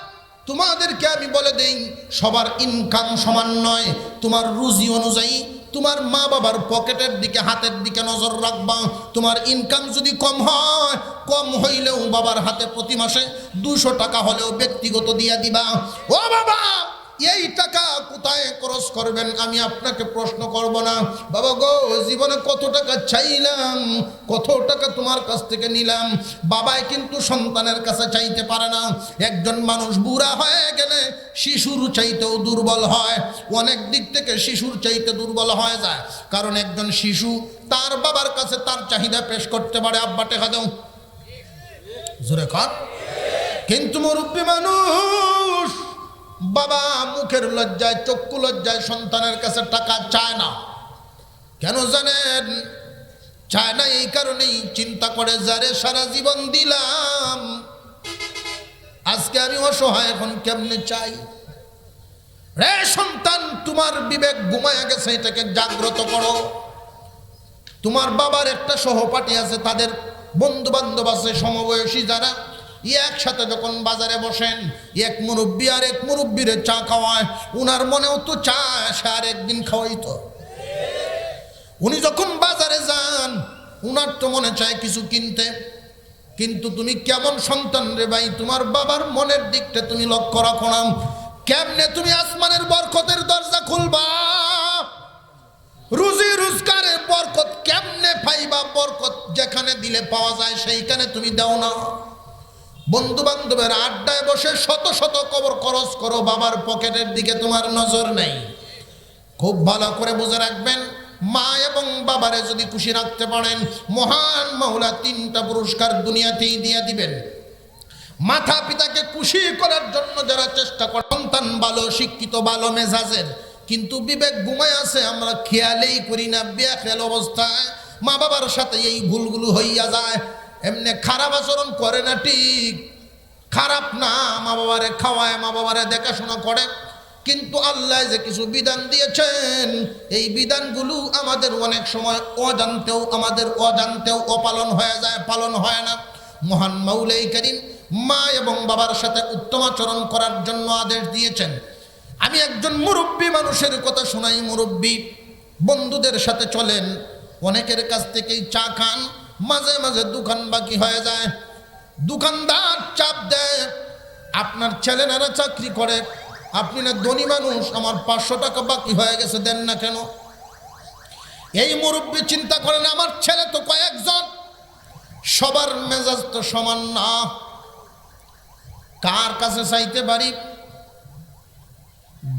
তোমাদেরকে আমি বলে দেই, সবার ইনকাম সমান নয়। তোমার রুজি অনুযায়ী তোমার মা বাবার পকেটের দিকে, হাতের দিকে নজর রাখবা। তোমার ইনকাম যদি কম হয়, কম হইলেও বাবার হাতে প্রতি মাসে 200 টাকা হলেও ব্যক্তিগত দিয়া দিবা। ও বাবা, এই টাকা কোথায় খরচ করবেন আমি আপনাকে প্রশ্ন করব না। বাবা গো, জীবনে কত টাকা চাইলাম, কত টাকা তোমার কাছ থেকে নিলাম। বাবাই কিন্তু সন্তানের কাছে চাইতে পারে না। একজন মানুষ বুড়া হয়ে গেলে শিশুর চাইতেও দুর্বল হয়, অনেক দিক থেকে শিশুর চাইতে দুর্বল হয়ে যায়। কারণ একজন শিশু তার বাবার কাছে তার চাহিদা পেশ করতে পারে, আব্বা টাকা দাও, জোরে কর। কিন্তু মুরব্বী মানুষ বাবা মুখের লজ্জায়, চক্ষু লজ্জায় সন্তানের কাছে টাকা চায় না। কেন জানেন? চায় না এই কারণেই, চিন্তা করে যারে সারা জীবন দিলাম, আজকে আমি অসহায়, এখন কেমনে চাই। রে সন্তান, তোমার বিবেক ঘুমায়া গেছে, এটাকে জাগ্রত করো। তোমার বাবার একটা সহপাঠী আছে, তাদের বন্ধু বান্ধব আছে সমবয়সী যারা, একসাথে যখন বাজারে বসেন, এক মুরব্বী আর এক মুরব্বীরে চা খাওয়ায়, উনার মনেও তো চায় সে আর একদিন খাওয়াইতো। উনি যখন বাজারে যান, উনার তো মনে চায় কিছু কিনতে। কিন্তু তুমি কেমন সন্তান রে ভাই, তোমার বাবার মনের দিকটা তুমি লক্ষ্য রাখো না। কেমনে তুমি আসমানের বরকতের দরজা খুলবা? রুজি রোজগারের বরকত কেমনে পাইবা? বরকত যেখানে দিলে পাওয়া যায় সেইখানে তুমি দাও না। বন্ধু বান্ধবের আড্ডায় বসে শত শত কবর খরচ করো, বাবার পকেটের দিকে তোমার নজর নেই। খুব ভালো করে বুঝে রাখবেন, মা এবং বাবারে যদি খুশি রাখতে পারেন, মহান মাওলা 3টা পুরস্কার দুনিয়াতেই দিয়ে দিবেন। মাতা পিতাকে খুশি করার জন্য যারা চেষ্টা করে, সন্তান ভালো শিক্ষিত, ভালো মেজাজের, কিন্তু বিবেক ঘুমায় আছে, আমরা খেয়ালেই করি না। বেখেয়াল অবস্থায় মা বাবার সাথে এই ভুলগুলো হইয়া যায়। এমনি খারাপ আচরণ করে না, ঠিক খারাপ না, মা বাবারে খাওয়ায়, মা বাবারে দেখাশোনা করে। কিন্তু আল্লাহ যে কিছু বিধান দিয়েছেন, এই বিধানগুলো আমাদের অনেক সময় অজান্তেও অপালন হয়ে যায়, পালন হয় না। মহান মাওলাই কারীম মা এবং বাবার সাথে উত্তম আচরণ করার জন্য আদেশ দিয়েছেন। আমি একজন মুরব্বী মানুষের কথা শোনাই। মুরব্বী বন্ধুদের সাথে চলেন, অনেকের কাছ থেকেই চা খান, মাঝে মাঝে দোকান বাকি হয়ে যায়, দোকানদার চাপ দেয়, আপনার ছেলেরা চাকরি করে, আপনি না ধনী মানুষ, আমার 500 টাকা বাকি হয়ে গেছে, দেন না কেন? এই মুরব্বী চিন্তা করেন, আমার ছেলে তো কয়েকজন, সবার মেজাজ তো সমান না, কার কাছে চাইতে পারি?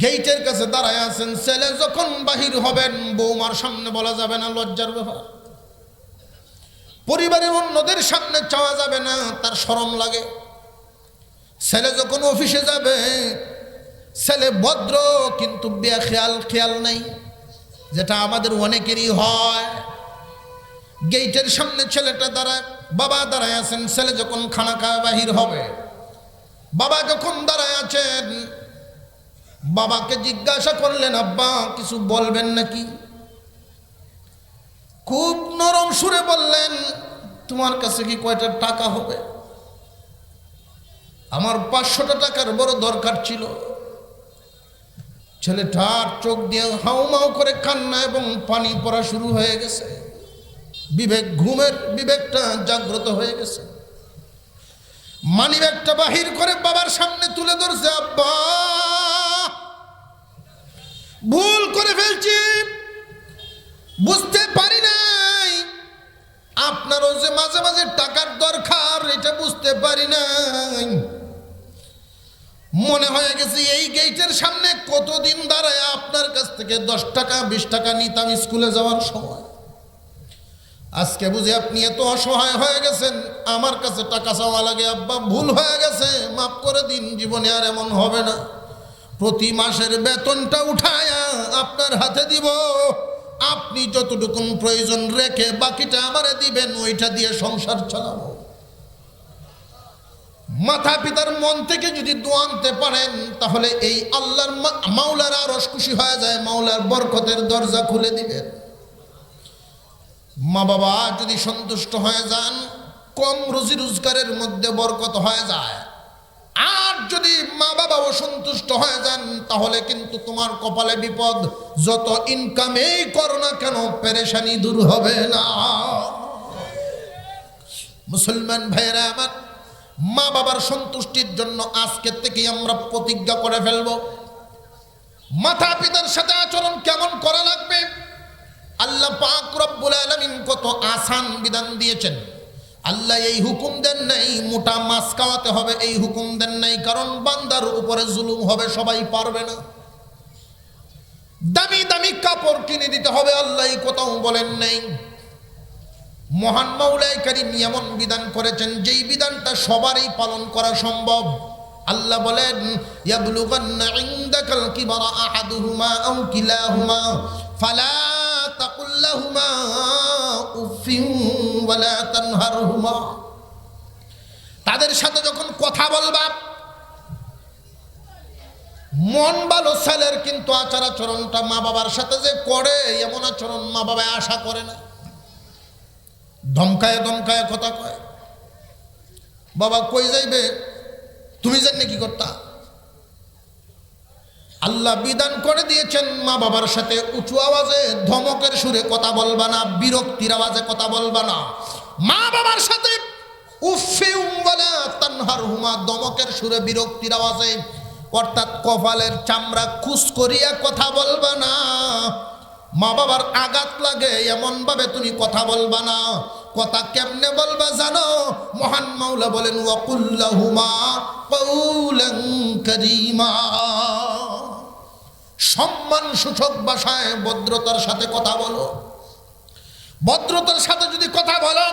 গেইটের কাছে দাঁড়ায় আছেন, ছেলে যখন বাহির হবেন বৌমার সামনে বলা যাবে না, লজ্জার ব্যাপার। পরিবারের অন্যদের সামনে চাওয়া যাবে না, তার শরম লাগে। ছেলে যখন অফিসে যাবে, ছেলে ভদ্র কিন্তু খেয়াল নেই, যেটা আমাদের অনেকেরই হয়। গেইটের সামনে ছেলেটা দাঁড়ায়, বাবা দাঁড়ায় আছেন, ছেলে যখন খানা খাওয়া বাহির হবে, বাবা যখন দাঁড়ায় আছেন, বাবাকে জিজ্ঞাসা করলেন, আব্বা কিছু বলবেন নাকি? খুব নরম সুরে বললেন, তোমার কাছে কি কয়টা টাকা হবে? আমার 500 টাকার বড় দরকার ছিল। ছেলেটার চোখ দিয়ে হাউমাউ করে কান্না এবং পানি পড়া শুরু হয়ে গেছে। বিবেকটা জাগ্রত হয়ে গেছে। মানিব্যাগটা বাহির করে বাবার সামনে তুলে ধরছে, আব্বা ভুল করে ফেলছি, বুঝতে পারি নাই, আপনারও যে মাঝে মাঝে টাকার দরকার এটা বুঝতে পারি নাই। মনে হয়ে গেছে এই গেটের সামনে কতদিন দাঁড়ায় আপনার কাছ থেকে 10 টাকা 20 টাকা নিতাম স্কুলে যাওয়ার সময়। আজকে বুঝি আপনি এত অসহায় হয়ে গেছেন, আমার কাছে টাকা চাওয়া লাগে। আব্বা ভুল হয়ে গেছে, মাফ করে দিন, জীবনে আর এমন হবে না। প্রতি মাসের বেতনটা উঠায়া আপনার হাতে দিব, আপনি যতটুকু প্রয়োজন রেখে বাকিটা আমারে দিবেন, ওইটা দিয়ে সংসার চালাবো। মাতা পিতার মন থেকে যদি দোয়া আনতে পারেন, তাহলে এই আল্লাহর মাওলার আরশ খুশি হয়ে যায়, মাওলার বরকতের দরজা খুলে দিবেন। মা বাবা যদি সন্তুষ্ট হয়ে যান, কম রুজি রোজগারের মধ্যে বরকত হয়ে যায়। আর যদি মা বাবা অসন্তুষ্ট হয়ে যান তাহলে কিন্তু তোমার কপালে বিপদ। যত ইনকামেই করো না কেন পেরেশানি দূর হবে না। মুসলমান ভাইরা আমার, মা বাবার সন্তুষ্টির জন্য আজকের থেকে আমরা প্রতিজ্ঞা করে ফেলবো, মাতা পিতার সাথে আচরণ কেমন করা লাগবে। আল্লাহ পাক রব্বুল আলামিন কত আসান বিধান দিয়েছেন। আল্লাহ এই হুকুম দেন নাই মোটা মাছ খাওয়াতে হবে, এই হুকুম দেন নাই কারণ বান্দার উপরে জুলুম হবে, সবাই পারবে না। দামি দামি কাপড় কিনে দিতে হবে, আল্লাহ কোথাও বলেন নাই। মহান মাওলাই কারীম এমন বিধান করেছেন যেই বিধানটা সবারই পালন করা সম্ভব। আল্লাহ বলেন, ইয়াবলুগান্না ইনদাকাল কিবারা আহাদুহুমা আও কিলাহুমা ফালা তাকুল লাহুমা উফিন ওয়ালা তানহারহুমা। তাদের সাথে যখন কথা বলবা, মন ভালো ছেলের কিন্তু আচার আচরণটা মা বাবার সাথে যে করে এমন আচরণ মা বাবা আশা করে না। ধমকায় ধমকায় কথা কয়, বাবা কই যাইবে, তুমি জানি কি করতা। আল্লাহ বিধান করে দিয়েছেন মা বাবার সাথে উঁচু আওয়াজে ধমকের সুরে কথা বলবা না, বিরক্তির আওয়াজে কথা বলবা না। মা বাবার সাথে উফিউ ওয়ালা তানহারহুমা, ধমকের সুরে বিরক্তির আওয়াজে, অর্থাৎ কপালের চামড়া খুশ করিয়া কথা বলবা না। মা বাবার আঘাত লাগে এমন ভাবে তুমি কথা বলবা না। কথা কেমনে বলবা জানো? মহান মাওলা বলেন, ওয়াকুল লাহুমা কাওলান কারীমা। সম্মান সূচক ভাষায় ভদ্রতার সাথে কথা বলো। ভদ্রতার সাথে যদি কথা বলো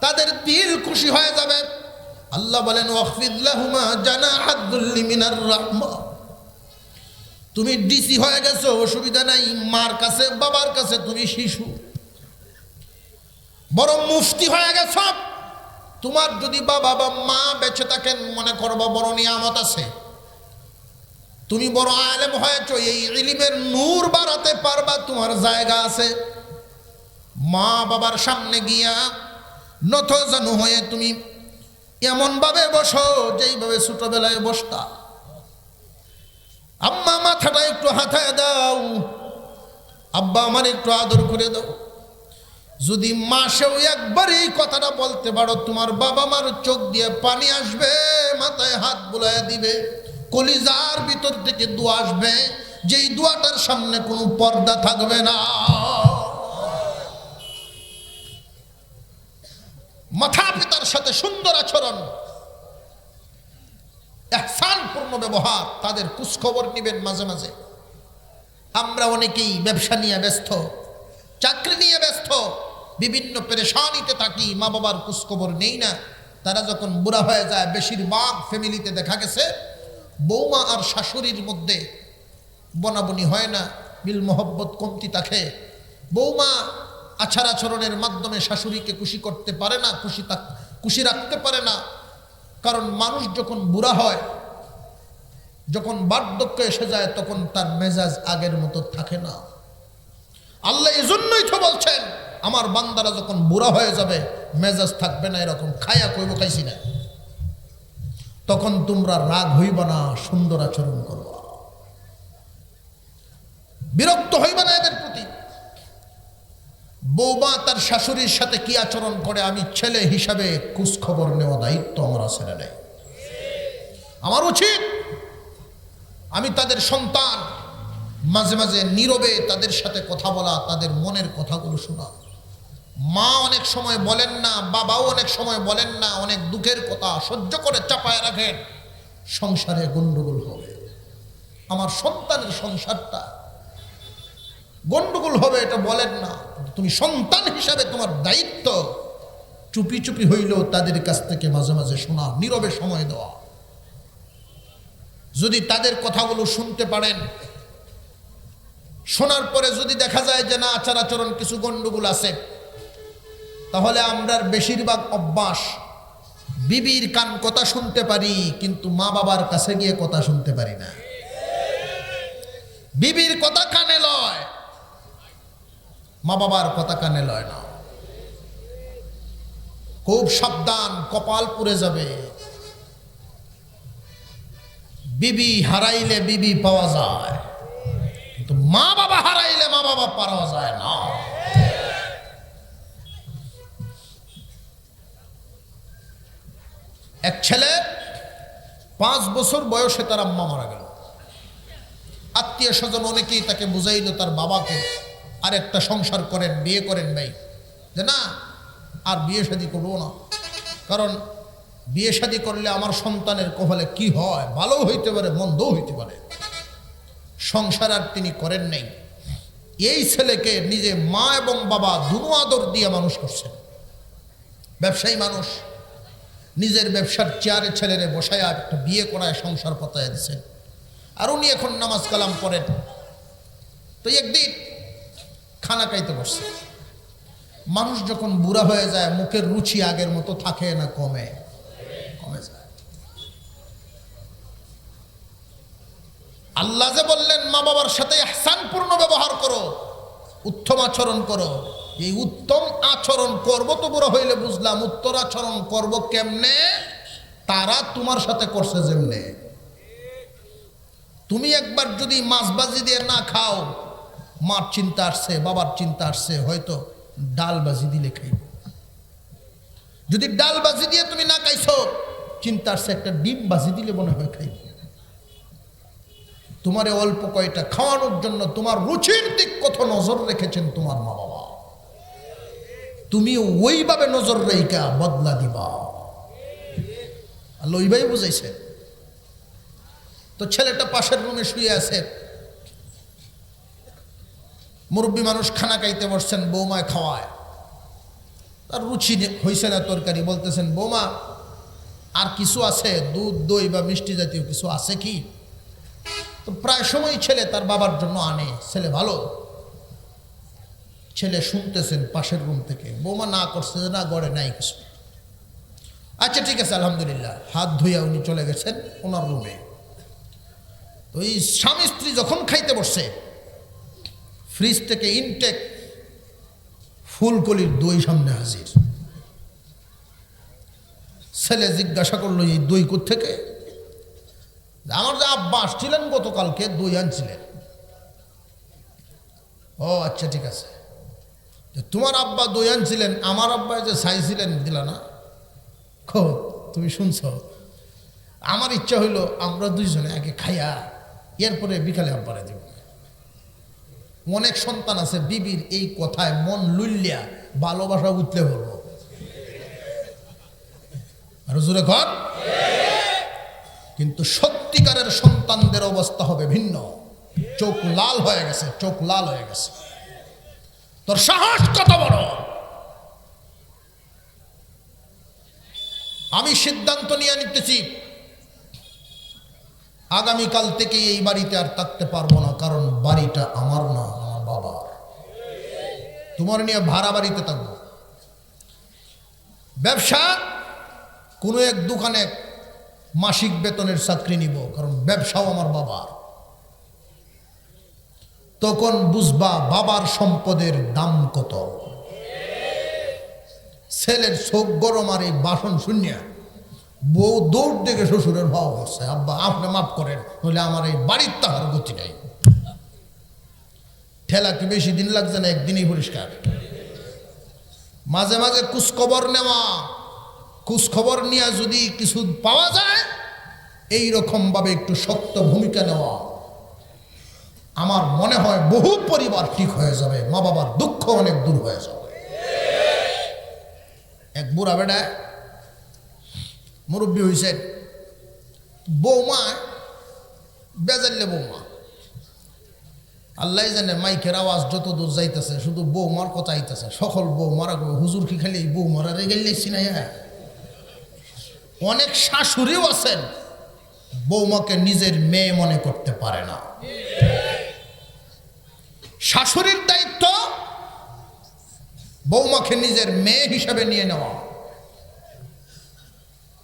তাদের দিল খুশি হয়ে যাবে। আল্লাহ বলেন, ওয়াখফিদ লাহুমা জানাহাদ যুল্লি মিনার রাহমা। তুমি ডিসি হয়ে গেছো, অসুবিধা নাই, মার কাছে বাবার কাছে তুমি শিশু। বড় মুফতি হয়ে গেছ, তোমার যদি বাবা বা মা বেঁচে থাকেন মনে করবা বড় নিয়ামত আছে। তুমি বড় আলেম হয়েছো, এই ইলমের নূর বাড়াতে পারবা, তোমার জায়গা আছে। মা বাবার সামনে গিয়া নতজানু হয়ে তুমি এমন ভাবে বসো যেইভাবে ছোটবেলায় বসতা। আম্মা মাথাটা একটু হাতায় দাও, আব্বা আমার একটু আদর করে দাও। যদি মাসেও একবার এই কথাটা বলতে পারো, তোমার বাবা মার চোখ দিয়ে পানি আসবে, মাথায় হাত বুলায় দিবে, কলিজার ভিতর থেকে দোয়া আসবে, যেই দোয়াটার সামনে কোনো পর্দা থাকবে না। মাতা পিতার সাথে সুন্দর আচরণ, ইহসানপূর্ণ ব্যবহার, তাদের খোঁজখবর নিবেন মাঝে মাঝে। আমরা অনেকেই ব্যবসা নিয়ে ব্যস্ত, চাকরি নিয়ে ব্যস্ত, বিভিন্ন পেরেশানিতে থাকি, মা বাবার খোঁজখবর নেই না। তারা যখন বুড়া হয়ে যায়, বেশিরভাগ ফ্যামিলিতে দেখা গেছে বৌমা আর শাশুড়ির মধ্যে বনাবনি হয় না, মিল মহব্বত কমতি থাকে। বৌমা আচার আচরণের মাধ্যমে শাশুড়িকে খুশি করতে পারে না, খুশি রাখতে পারে না। কারণ মানুষ যখন বুড়া হয়, যখন বার্ধক্য এসে যায়, তখন তার মেজাজ আগের মতো থাকে না। আল্লাহ এই জন্যই তো বলছেন, আমার বান্দারা যখন বুড়া হয়ে যাবে মেজাজ থাকবে না এরকম, খায়া কইব খাইছি না। তখন তোমরা রাগ হইবা না, সুন্দর আচরণ করবা, বিরক্ত হইবা না এদের প্রতি। বৌমা তার শাশুড়ির সাথে কি আচরণ করে, আমি ছেলে হিসাবে খোঁজ খবর নেওয়া দায়িত্ব আমার আছে না নাই? আমার উচিত আমি তাদের সন্তান, মাঝে মাঝে নীরবে তাদের সাথে কথা বলা, তাদের মনের কথাগুলো শোনা। মা অনেক সময় বলেন না, বাবাও অনেক সময় বলেন না, অনেক দুঃখের কথা সহ্য করে চাপায় রাখেন, সংসারে গন্ডগোল হবে। আমার সন্তানের সংসারটা গন্ডগোল হবে এটা বলেন না। তুমি সন্তান হিসাবে তোমার দায়িত্ব চুপি চুপি হইলেও তাদের কাছ থেকে মাঝে মাঝে শোনা, নীরবে সময় দেওয়া। যদি তাদের কথাগুলো শুনতে পারেন, শোনার পরে যদি দেখা যায় যে না আচার আচরণ কিছু গন্ডগোল আছে, তাহলে আমরার বেশিরভাগ অভ্যাস বিবির কান কথা শুনতে পারি, কিন্তু মা বাবার কাছে গিয়ে কথা শুনতে পারি না। বিবির কথা কানে লয়, মা বাবার কথা কানে লয় না। খুব সাবধান, কপাল পুড়ে যাবে। বিবি হারাইলে বিবি পাওয়া যায়, কিন্তু মা বাবা হারাইলে মা বাবা পাওয়া যায় না। এক ছেলে 5 বছর বয়সে তার আম্মা মারা গেল। আত্মীয় স্বজন অনেকেই তাকে বুঝাইল তার বাবাকে, আর একটা সংসার করেন, বিয়ে করেন ভাই, যে না আর বিয়ে শাদী করবো না, কারণ বিয়ে শাদী করলে আমার সন্তানের কপালে কি হয়, ভালো হইতে পারে মন্দও হইতে পারে। সংসার আর তিনি করেন নাই। এই ছেলেকে নিজে মা এবং বাবা দুনো আদর দিয়ে মানুষ করছেন। ব্যবসায়ী মানুষ, নিজের ব্যবসার চেয়ারে ছেলেরে বসায় একটা বিয়ে করায় সংসার পাতায় দিচ্ছেন, আর উনি এখন নামাজ কালাম পড়েন। তো একদিন খানা খাইতে বসছে। মানুষ যখন বুড়া হয়ে যায় মুখের রুচি আগের মতো থাকে না, কমে যায়। আল্লাহ যে বললেন মা বাবার সাথে ইহসানপূর্ণ ব্যবহার করো, উত্তম আচরণ করো, এই উত্তম আচরণ করব তো বুড়া হইলে বুঝলাম, উত্তর আচরণ করব কেমনে? তারা তোমার সাথে করছে যেমনে। তুমি একবার যদি মাছ বাজি দিয়ে না খাও, মার চিন্তা আসছে, বাবার চিন্তা আসছে, হয়তো ডাল বাজি দিলে খাইব। যদি ডাল বাজি দিয়ে তুমি না খাইছো, চিন্তা আসছে একটা ডিম বাজি দিলে মনে হয় খাইব। তোমারে অল্প কয়টা খাওয়ানোর জন্য তোমার রুচির দিক কত নজর রেখেছেন তোমার মা বাবা, তুমি ওইভাবে নজর রেখা বদলা দিবা। আল্লাহ ওইভাবে বুঝাইছে। তো ছেলেটা পাশের রুমে শুয়ে আছে, মুরব্বী মানুষ খানা খাইতে বসছেন, বৌমায় খাওয়ায়, তার রুচি হইছে না তরকারি, বলতেছেন বৌমা আর কিছু আছে, দুধ দই বা মিষ্টি জাতীয় কিছু আছে কি? তো প্রায় সময় ছেলে তার বাবার জন্য আনে, ছেলে ভালো। ছেলে শুনতেছেন পাশের রুম থেকে, বৌমা না করছে যে না গড়ে নাই কিছু। আচ্ছা ঠিক আছে আলহামদুলিল্লাহ, হাত ধুইয়া উনি চলে গেছেন ওনার রুমে। তো এই স্বামী স্ত্রী যখন খাইতে বসছে, ফ্রিজ থেকে ইনটেক ফুলকলির দই সামনে হাজির। ছেলে জিজ্ঞাসা করলো এই দই কোত্থেকে? আমার যে আব্বা আসছিলেন গতকালকে, দই আনছিলেন। ও আচ্ছা ঠিক আছে, তোমার আব্বা দই আনছিলেন, আমার আব্বা যে চাইছিলেন দিলা না? খো তুমি শুনছ, আমার ইচ্ছা হইলো আমরা দুইজনে আগে খাইয়া এরপরে বিকালে আব্বারে দিব। অনেক সন্তান আছে বিবির এই কথায় মন লুল্লিয়া ভালোবাসা উঠলে বলবো, আর জোরে ঘর। কিন্তু সত্যিকারের সন্তানদের অবস্থা হবে ভিন্ন। চোখ লাল হয়ে গেছে, চোখ লাল হয়ে গেছে। তোর সাহস কত বড়! আমি সিদ্ধান্ত নিয়ে নিতেছি আগামীকাল থেকে এই বাড়িতে আর থাকতে পারবো না, কারণ বাড়িটা আমার না, আমার বাবার। তোমার নিয়ে ভাড়া বাড়িতে থাকবো। ব্যবসা কোনো এক দোকানে মাসিক বেতনের চাকরি নিব, কারণ ব্যবসাও আমার বাবার। তখন বুঝবা বাবার সম্পদের দাম কত। ছেলের চোখ গরম, আর এই বাসন শূন্য। বউ দৌড় দেখে শ্বশুরের ভাব করছে, আব্বা আপনি মাফ করেন, নইলে আমার এই বাড়ির তাহার গতি নাই। ঠেলা কি বেশি দিন লাগছে না, একদিনই পরিষ্কার। মাঝে মাঝে কুচখবর নেওয়া, কুচখবর নিয়ে যদি কিছু পাওয়া যায়, এই রকম ভাবে একটু শক্ত ভূমিকা নেওয়া, আমার মনে হয় বহু পরিবার ঠিক হয়ে যাবে, মা বাবার দুঃখ অনেক দূর হয়ে যাবে। এক বুড়া বেটা মুরব্বী হয়েছেন, বৌমা বেজাল্লে বৌমা, আল্লাহ জানে মাইকের আওয়াজ যত দূর যাইতেছে শুধু বৌমার কথা আইতেছে। সকল বৌমারা হুজুর কি খালি বৌমারা রেগেলেছি না। অনেক শাশুড়িও আছেন বৌমাকে নিজের মেয়ে মনে করতে পারে না। শাশুড়ির দায়িত্ব বৌমাকে নিজের মেয়ে হিসাবে নিয়ে নেওয়া।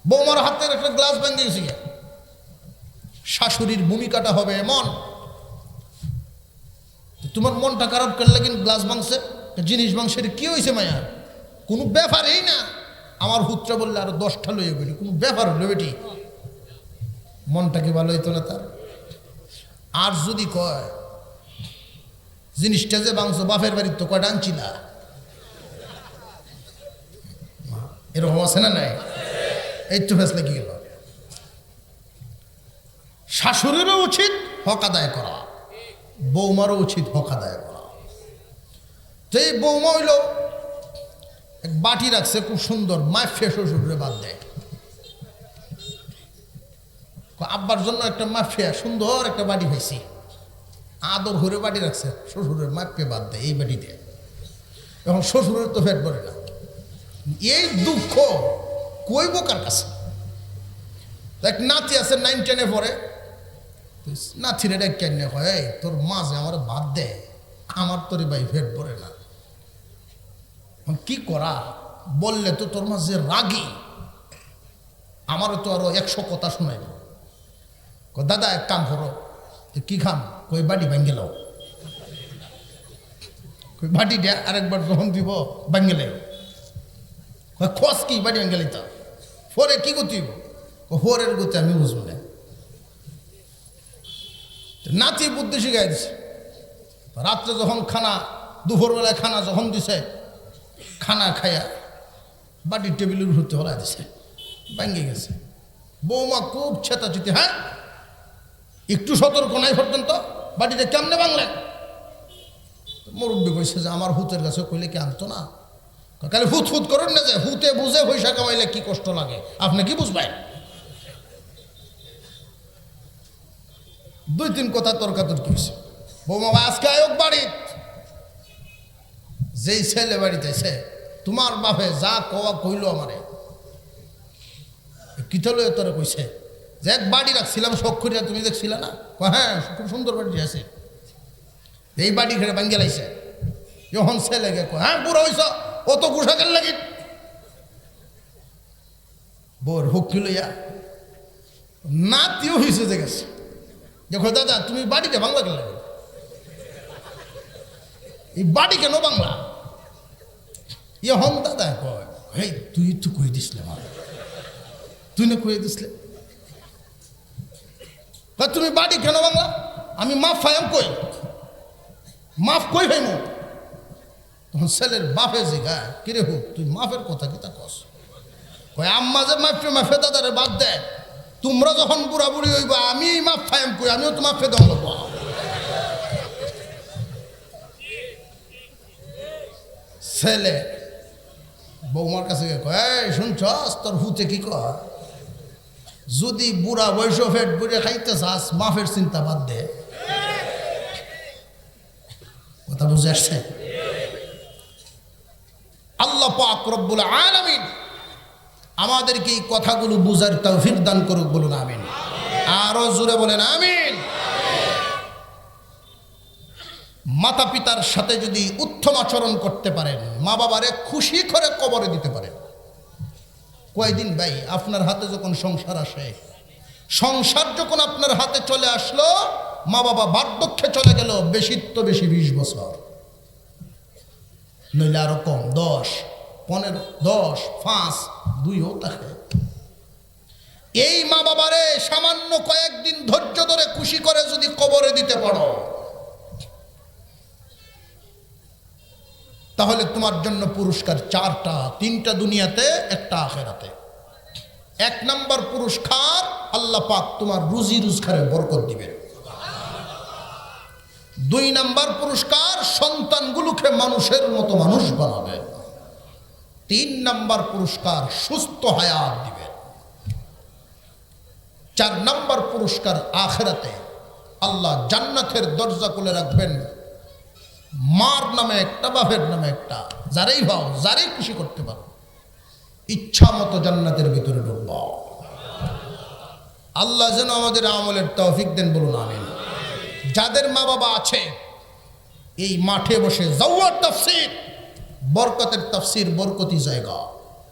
বৌমার হাতের একটা গ্লাস ভেঙে গেছে, শাশুড়ির ভূমিকাটা হবে এমন, তোমার মনটা খারাপ করলে কিন্তু গ্লাস ভাঙছে, জিনিস ভাঙছে, কি হয়েছে মায়া? কোনো ব্যাপারই না। আমার হুত্রা বললে আরো 10টা লইয়ে গেলি, কোনো ব্যাপার হলো বেটি? মনটা কি ভালো হইতো না তার? আর যদি কয় জিনিসটা যে বাংশ বাপের বাড়ির তো কয়টা আনছিলা, এরকম আছে না নাই? এই তো ফেসলে কি গেল। শাশুড়িরও উচিত হক আদায় করা, বৌমারও উচিত হক আদায় করা। যে বৌমা হইল এক বাটি রাখছে খুব সুন্দর, মাফিয়া শ্বশুরে বাদ দেয়। আব্বার জন্য একটা মাফিয়া সুন্দর একটা বাটি হয়েছি, আদর করে বাটি রাখছে, শ্বশুরের মাফিয়া বাদ দেয় এই বাটিতে। এখন শ্বশুরের তো ফেট পড়ে না, এই দুঃখ কইব কার কাছে? এক নাতি আছে 9 10-এ পড়ে, নাতির এটা কেন হয়, তোর মাঝে আমার বাদ দেয়, আমার তোর ভাই ফেট পড়ে না। কি করা? বললে তো তোর মাঝে রাগি, আমারও তো আরো 100 কথা শোনাইব। দাদা এক কাম করো, কি খাম? কই বাড়ি ভাঙ্গে লাও, কই বাড়ি দেয়া আরেকবার যখন দিব ভাঙ্গে লাও। খস কি বাড়ি ভাঙ্গে লাইতা, ফোরে কি গতিব? ফোরের গতি আমি বুঝবো না। নাতি বুদ্ধি শিখাই দিছে। রাত্রে যখন খানা, দুপুরবেলায় খানা যখন দিছে, খানা খাইয়া বাড়ির টেবিলের উপর হলা দিছে, ভাঙ্গে গেছে। বৌমা খুব চেতাচেতি, হ্যাঁ একটু সতর্ক নাই পর্যন্ত, বাড়িতে কেমনে ভাঙলেন? মুরব্বী কইছে যে আমার হুতের কাছে কইলে কি আনতো না, কালে হুত হুত করুন না, যে হুতে বুঝে পয়সা কামাইলে কি কষ্ট লাগে আপনি কি বুঝবেন? 2-3 কথা তর্কাতর্কি হয়েছে। বৌমা আজকে আয়োগ বাড়ি, যেই ছেলে বাড়িতে সে তোমার বাপে যা কওয়া কইল আমারে, কিতলে তোরে কইছে যে এক বাড়ি রাখছিলাম শখ করিয়া, তুমি দেখছিলে না? হ্যাঁ খুব সুন্দর বাড়ি আছে, এই বাড়ি ঘেরে ভাঙ্গে লাইছে। যখন ছেলে গে হ্যাঁ বুড়ো হইছ, অত পোশাকের লাগি বোর হুকি লইয়া নাতিও হয়েছে যে গেছে। দেখো দাদা তুমি বাড়িতে বাংলা গেলে, এই বাড়ি কেন বাংলা? হন দাদা কয় হেই তুই একটু কই দিসলে, তুই না কই দিসলে, তুমি বাড়ি কেন বাংলা? আমি মাফ ফায়াম কই, মাফ কই ভাই মো। তখন ছেলের বাপে জিগায় কিরে হোক তুই মাফের কথা কি তা কস? কয় আম্মা যে মাফে মাফে দাদারে বাদ দেয়, তোমরা যখন বুড়া বুড়ি হইবা আমি মাফ ফায়াম কই, আমিও তো মাফে দেওয়া লাগবো। ছেলে বৌমার কাছে কয় শুনছস তোর হুতে কি কয়, যদি বুড়া বয়স ফেট বুড়ে খাইতে চাস মাফের চিন্তা বাদ দে। কথা বুঝে আসছে? আল্লাহ পাক রব্বুল আলামিন আমাদেরকে এই কথাগুলো বুঝার তৌফিক দান করুক, বলুন আমিন। আরো জোরে বলেন আমিন। মাতা পিতার সাথে যদি উত্তম আচরণ করতে পারেন, মা বাবারে খুশি করে কবরে দিতে পারেন। কয়দিন ভাই আপনার হাতে যখন সংসার আসে, সংসার যখন আপনার হাতে চলে আসলো, মা বাবা বার্ধক্যে চলে গেল, বেশি তো বেশি 20 বছর, নইলে আরো কম 10 15 10 5 2ও থাকে। এই মা বাবারে সামান্য কয়েকদিন ধৈর্য ধরে খুশি করে যদি কবরে দিতে পারো, তাহলে তোমার জন্য পুরস্কার 4টা, 3টা দুনিয়াতে, 1টা আখিরাতে। 1 নাম্বার পুরস্কার আল্লাহ পাক তোমার রুজি রোজগারে বরকত দিবেন। 2 নাম্বার পুরস্কার সন্তানগুলোকে মানুষের মতো মানুষ বানাবেন। 3 নাম্বার পুরস্কার সুস্থ হায়াত দিবেন। 4 নাম্বার পুরস্কার আখিরাতে আল্লাহ জান্নাতের দরজা খুলে রাখবেন। মার নামে একটা, বাপের নামে একটা, যারাই ভাও যারাই খুশি করতে পারো, ইচ্ছা মতো জান্নাতের ভিতরে ঢুকব। আল্লাহ যেন আমাদের আমলের তৌফিক দেন, বলুন আমিন। যাদের মা বাবা আছে এই মাঠে বসে জাওয়ার তাফসীর, বরকতের তাফসীর, বরকতি জায়গা।